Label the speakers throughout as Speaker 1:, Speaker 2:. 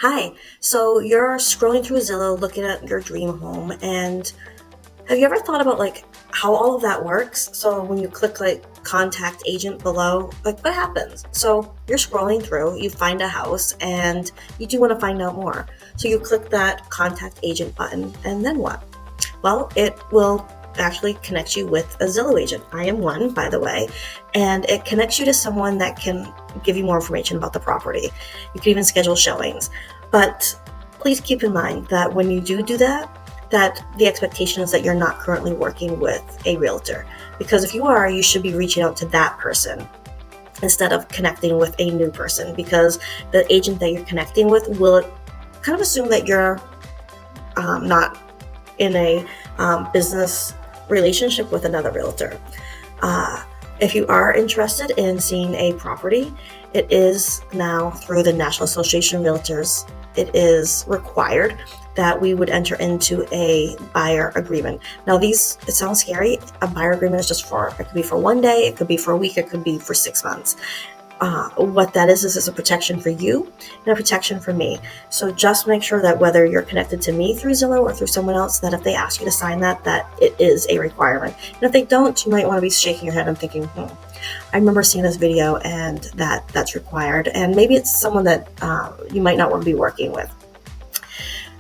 Speaker 1: Hi. So you're scrolling through Zillow looking at your dream home, and have you ever thought about how all of that works? So when you click contact agent below, what happens? So you're scrolling through, you find a house and you do want to find out more. So you click that contact agent button, and then what? Well, it will actually connect you with a Zillow agent. I am one, by the way, and it connects you to someone that can give you more information about the property. You can even schedule showings. But please keep in mind that when you do that, that the expectation is that you're not currently working with a realtor. Because if you are, you should be reaching out to that person instead of connecting with a new person, because the agent that you're connecting with will kind of assume that you're not in a business relationship with another realtor. If you are interested in seeing a property, it is now through the National Association of Realtors, it is required that we would enter into a buyer agreement. Now it sounds scary. A buyer agreement is it could be for one day, it could be for a week, it could be for 6 months. What that is a protection for you and a protection for me. So just make sure that whether you're connected to me through Zillow or through someone else, that if they ask you to sign that it is a requirement. And if they don't, you might want to be shaking your head and thinking, I remember seeing this video and that's required. And maybe it's someone that you might not want to be working with.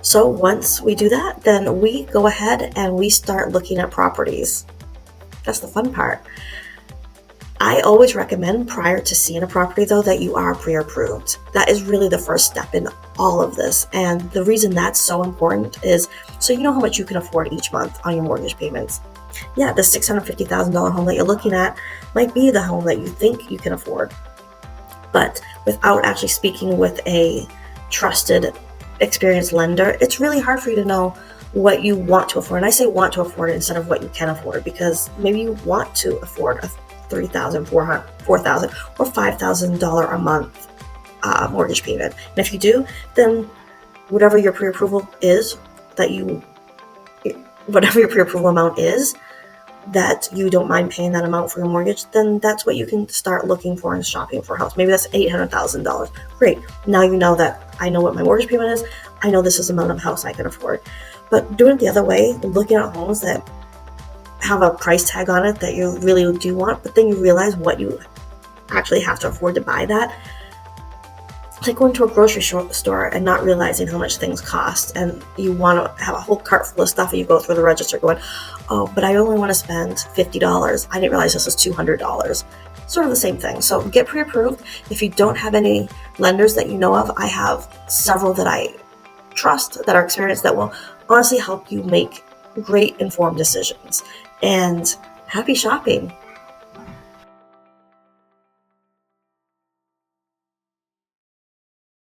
Speaker 1: So once we do that, then we go ahead and we start looking at properties. That's the fun part. I always recommend, prior to seeing a property though, that you are pre-approved. That is really the first step in all of this. And the reason that's so important is so you know how much you can afford each month on your mortgage payments. Yeah, the $650,000 home that you're looking at might be the home that you think you can afford. But without actually speaking with a trusted, experienced lender, it's really hard for you to know what you want to afford. And I say want to afford instead of what you can afford, because maybe you want to afford a $3,000, $4,000, or $5,000 a month mortgage payment. And if you do, then whatever your pre-approval amount is, that you don't mind paying that amount for your mortgage, then that's what you can start looking for and shopping for a house. Maybe that's $800,000. Great. Now you know that I know what my mortgage payment is. I know this is the amount of house I can afford. But doing it the other way, looking at homes that have a price tag on it that you really do want, but then you realize what you actually have to afford to buy that. It's like going to a grocery store and not realizing how much things cost, and you want to have a whole cart full of stuff, and you go through the register going, oh, but I only want to spend $50. I didn't realize this was $200. Sort of the same thing. So get pre-approved. If you don't have any lenders that you know of, I have several that I trust, that are experienced, that will honestly help you make great informed decisions. And happy shopping.